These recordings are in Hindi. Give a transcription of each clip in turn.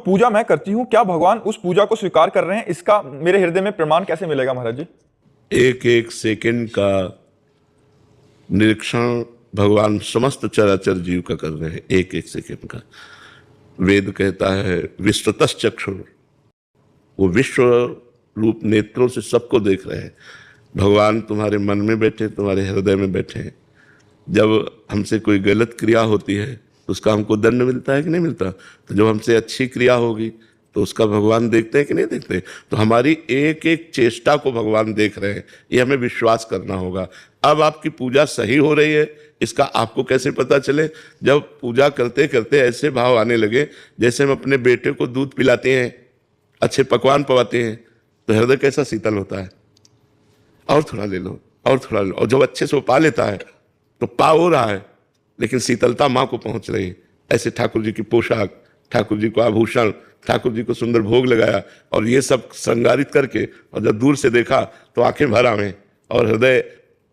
पूजा मैं करती हूँ, क्या भगवान उस पूजा को स्वीकार कर रहे हैं? इसका मेरे हृदय में प्रमाण कैसे मिलेगा महाराज जी? एक एक सेकंड का निरीक्षण भगवान समस्त चराचर जीव का कर रहे हैं, एक एक सेकंड का। वेद कहता है विश्वतश्च चक्षुर, वो विश्व रूप नेत्रों से सबको देख रहे हैं। भगवान तुम्हारे मन में बैठे, तुम्हारे हृदय में बैठे हैं। जब हमसे कोई गलत क्रिया होती है तो उसका हमको दंड मिलता है कि नहीं मिलता? तो जब हमसे अच्छी क्रिया होगी तो उसका भगवान देखते हैं कि नहीं देखते? तो हमारी एक एक चेष्टा को भगवान देख रहे हैं, ये हमें विश्वास करना होगा। अब आपकी पूजा सही हो रही है, इसका आपको कैसे पता चले? जब पूजा करते करते ऐसे भाव आने लगे जैसे हम अपने बेटे को दूध पिलाते हैं, अच्छे पकवान पवाते हैं, तो हृदय कैसा शीतल होता है। और थोड़ा ले लो, और थोड़ा ले लो, और जब अच्छे से वो पा लेता है तो पा हो रहा है लेकिन शीतलता माँ को पहुंच रही है। ऐसे ठाकुर जी की पोशाक, ठाकुर जी को आभूषण, ठाकुर जी को सुंदर भोग लगाया और ये सब श्रृंगारित करके, और जब दूर से देखा तो आंखें भर आवें और हृदय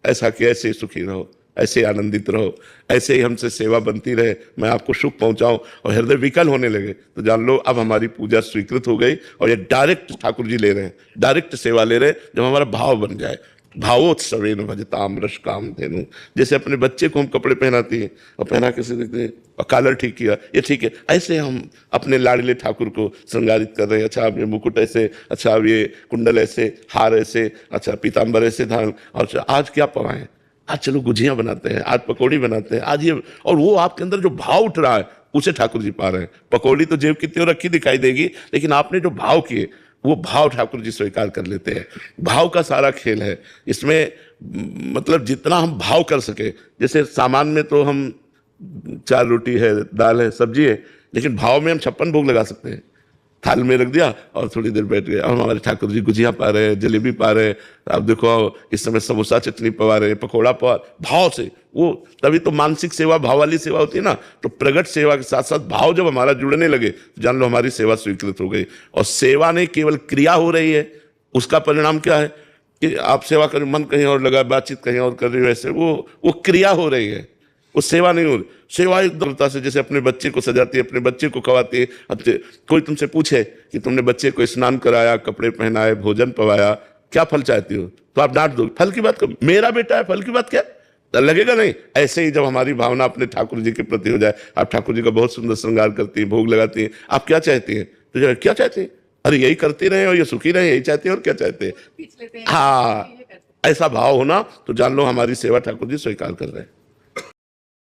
ऐसा कि ऐसे सुखी रहो, ऐसे आनंदित रहो, ऐसे ही हमसे सेवा बनती रहे, मैं आपको सुख पहुंचाऊं, और हृदय विकल होने लगे तो जान लो अब हमारी पूजा स्वीकृत हो गई। और ये डायरेक्ट ठाकुर जी ले रहे हैं, डायरेक्ट सेवा ले रहे हैं। जब हमारा भाव बन जाए, भावोत्सवेन भजताम रस काम धेनु, जैसे अपने बच्चे को हम कपड़े पहनाती हैं और पहना के से देखते हैं और कॉलर ठीक किया, ये ठीक है, ऐसे हम अपने लाडले ठाकुर को श्रृंगारित कर रहे हैं। अच्छा अब ये मुकुट ऐसे, अच्छा अब ये कुंडल ऐसे, हार ऐसे, अच्छा पीताम्बर ऐसे धारण, और आज क्या पवाएं, आज चलो गुझियाँ बनाते हैं, आज पकौड़ी बनाते हैं, आज ये, और वो आपके अंदर जो भाव उठ रहा है उसे ठाकुर जी पा रहे हैं। पकौड़ी तो जेब की त्यों रखी दिखाई देगी, लेकिन आपने जो भाव किए वो भाव ठाकुर जी स्वीकार कर लेते हैं। भाव का सारा खेल है इसमें, मतलब जितना हम भाव कर सके। जैसे सामान में तो हम 4 रोटी है, दाल है, सब्जी है, लेकिन भाव में हम 56 भोग लगा सकते हैं। थाल में रख दिया और थोड़ी देर बैठ गए, और हमारे ठाकुर जी गुजिया पा रहे हैं, जलेबी पा रहे हैं, आप देखो इस समय समोसा चटनी पवा रहे हैं, पकौड़ा पवा, भाव से। वो तभी तो मानसिक सेवा भाव वाली सेवा होती है ना। तो प्रगट सेवा के साथ साथ भाव जब हमारा जुड़ने लगे तो जान लो हमारी सेवा स्वीकृत हो गई। और सेवा नहीं केवल क्रिया हो रही है, उसका परिणाम क्या है कि आप सेवा कर, मन कहीं और लगा, बातचीत कहीं और कर रही हो, ऐसे वो क्रिया हो रही है, वो सेवा नहीं हो रही। सेवा एक दृढ़ता से, जैसे अपने बच्चे को सजाती है, अपने बच्चे को खवाती है। अब कोई तुमसे पूछे कि तुमने बच्चे को स्नान कराया, कपड़े पहनाए, भोजन पवाया, क्या फल चाहती हो, तो आप डांट दो, फल की बात कर, मेरा बेटा है, फल की बात क्या लगेगा? नहीं। ऐसे ही जब हमारी भावना अपने ठाकुर जी के प्रति हो जाए, आप ठाकुर जी का बहुत सुंदर श्रृंगार करती हैं, भोग लगाती हैं, आप क्या चाहती हैं? तो क्या चाहते हैं? अरे यही करते रहे और ये सुखी रहे, यही चाहते हैं। और क्या चाहते हैं? हाँ, ऐसा भाव होना तो जान लो हमारी सेवा ठाकुर जी स्वीकार कर रहे हैं।